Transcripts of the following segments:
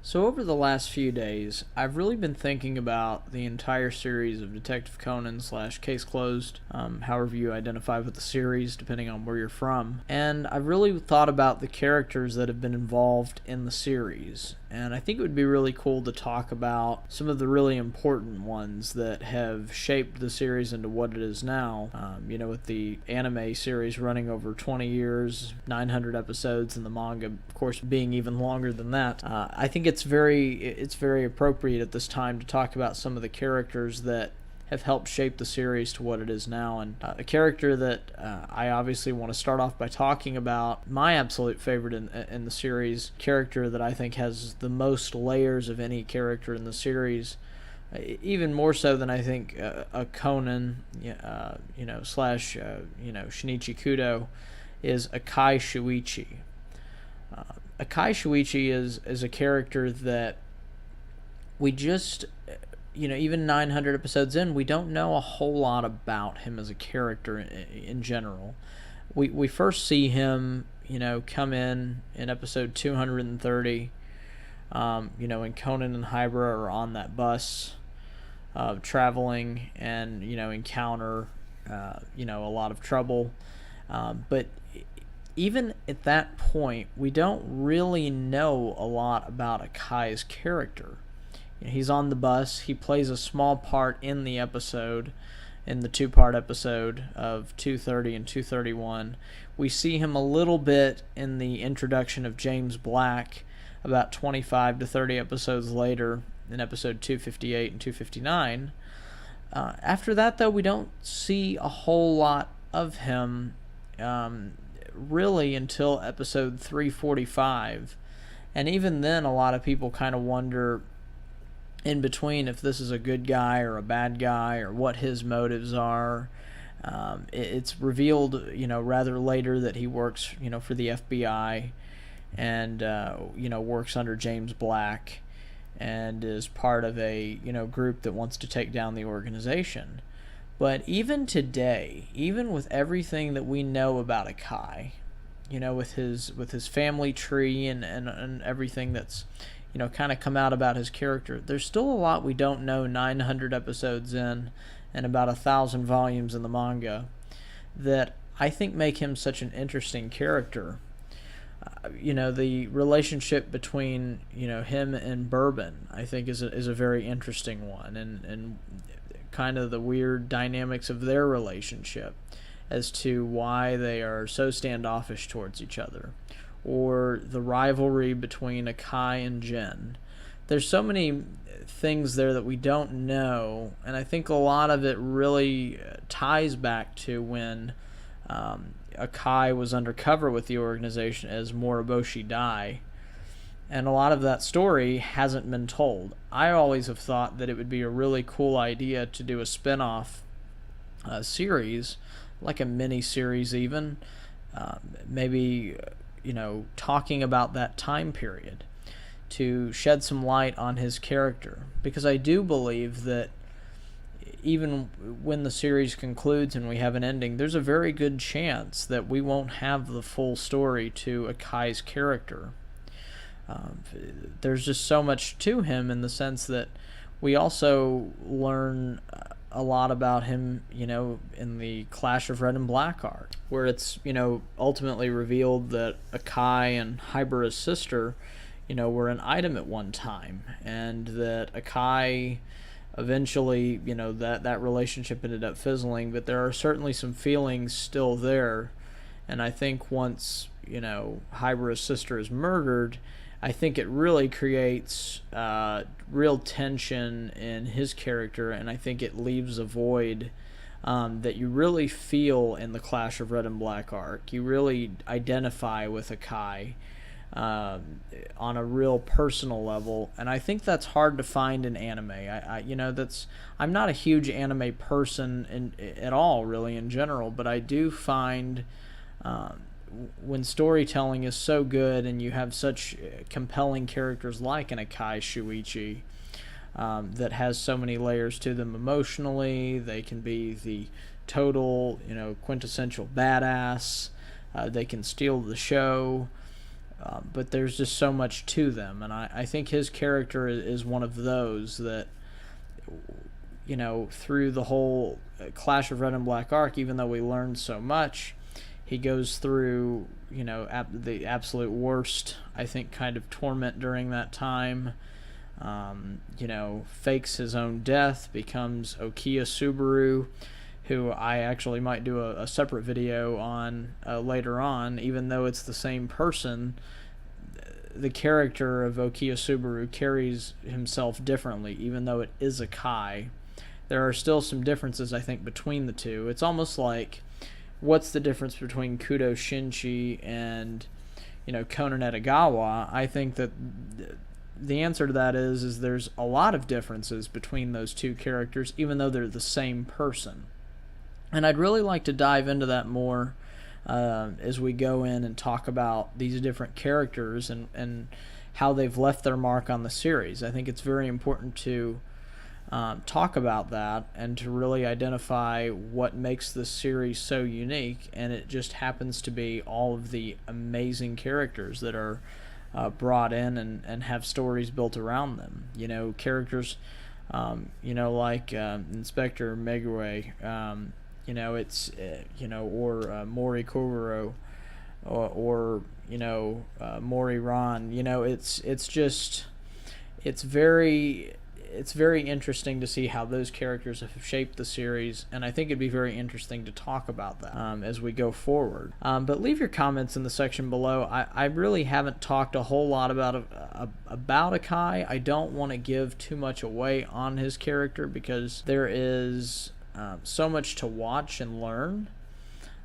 So over the last few days, I've really been thinking about the entire series of Detective Conan slash Case Closed, however you identify with the series, depending on where you're from. And I've really thought about the characters that have been involved in the series. And I think it would be really cool to talk about some of the really important ones that have shaped the series into what it is now. With the anime series running over 20 years, 900 episodes, and the manga, of course, being even longer than that. I think it's very appropriate at this time to talk about some of the characters that have helped shape the series to what it is now. And a character that I obviously want to start off by talking about, my absolute favorite in the series, character that I think has the most layers of any character in the series, even more so than I think a Conan, slash Shinichi Kudo, is Akai Shuichi. Akai Shuichi is a character that we just, even 900 episodes in, we don't know a whole lot about him as a character in general. We first see him, come in episode 230, when Conan and Hybra are on that bus, traveling and, encounter, a lot of trouble. But even at that point, we don't really know a lot about Akai's character. He's on the bus. He plays a small part in the episode, in the two-part episode of 230 and 231. We see him a little bit in the introduction of James Black about 25 to 30 episodes later in episode 258 and 259. After that, though, we don't see a whole lot of him really until episode 345. And even then, a lot of people kind of wonder in between if this is a good guy or a bad guy or what his motives are. It's revealed, rather later that he works, for the FBI and, works under James Black and is part of a, group that wants to take down the organization. But even today, even with everything that we know about Akai, with his family tree and everything that's, kind of come out about his character, there's still a lot we don't know 900 episodes in and about 1,000 volumes in the manga that I think make him such an interesting character. The relationship between, him and Bourbon, I think is a very interesting one, and kind of the weird dynamics of their relationship as to why they are so standoffish towards each other, or the rivalry between Akai and Jin. There's so many things there that we don't know, and I think a lot of it really ties back to when Akai was undercover with the organization as Moriboshi Dai, and a lot of that story hasn't been told. I always have thought that it would be a really cool idea to do a spin-off series, like a mini-series even, maybe, talking about that time period to shed some light on his character. Because I do believe that even when the series concludes and we have an ending, there's a very good chance that we won't have the full story to Akai's character. There's just so much to him in the sense that we also learn a lot about him, in the Clash of Red and Black arc, where it's, ultimately revealed that Akai and Hybra's sister, were an item at one time, and that Akai eventually, that relationship ended up fizzling, but there are certainly some feelings still there, and I think once, Hybra's sister is murdered, I think it really creates real tension in his character, and I think it leaves a void that you really feel in the Clash of Red and Black arc. You really identify with Akai on a real personal level, and I think that's hard to find in anime. I'm not a huge anime person at all, really, in general, but I do find when storytelling is so good and you have such compelling characters like an Akai Shuichi that has so many layers to them emotionally, they can be the total, quintessential badass, they can steal the show, but there's just so much to them, and I think his character is one of those that, through the whole Clash of Red and Black arc, even though we learned so much, he goes through, the absolute worst, I think, kind of torment during that time. Fakes his own death, becomes Okiya Subaru, who I actually might do a separate video on later on. Even though it's the same person, the character of Okiya Subaru carries himself differently, even though it is Akai. There are still some differences, I think, between the two. It's almost like, what's the difference between Kudo Shinchi and, Conan Edogawa? I think that the answer to that is there's a lot of differences between those two characters, even though they're the same person. And I'd really like to dive into that more as we go in and talk about these different characters and how they've left their mark on the series. I think it's very important to talk about that and to really identify what makes this series so unique, and it just happens to be all of the amazing characters that are brought in and have stories built around them. Characters, like Inspector Megure, or Mori Kogoro, or Mori Ran. It's very interesting to see how those characters have shaped the series, and I think it'd be very interesting to talk about that as we go forward. But leave your comments in the section below. I really haven't talked a whole lot about Akai. I don't want to give too much away on his character because there is so much to watch and learn.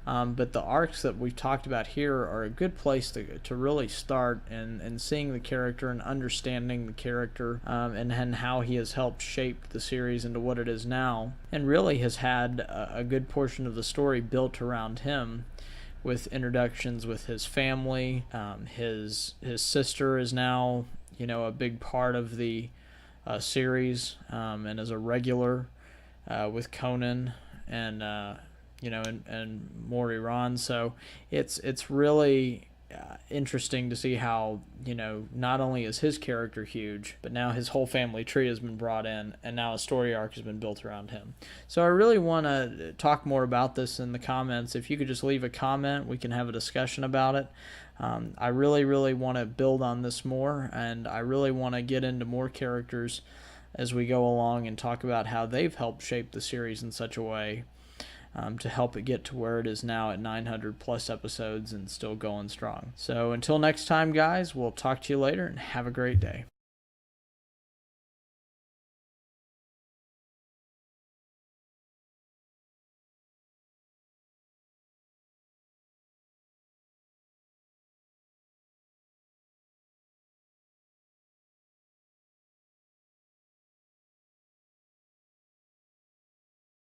But the arcs that we've talked about here are a good place to really start and seeing the character and understanding the character and how he has helped shape the series into what it is now, and really has had a good portion of the story built around him, with introductions with his family. His sister is now a big part of the series, and is a regular with Conan and and Mori Ran. So it's really interesting to see how, not only is his character huge, but now his whole family tree has been brought in, and now a story arc has been built around him. So I really want to talk more about this in the comments. If you could just leave a comment, we can have a discussion about it. I really, really want to build on this more, and I really want to get into more characters as we go along and talk about how they've helped shape the series in such a way to help it get to where it is now at 900 plus episodes and still going strong. So until next time, guys, we'll talk to you later, and have a great day.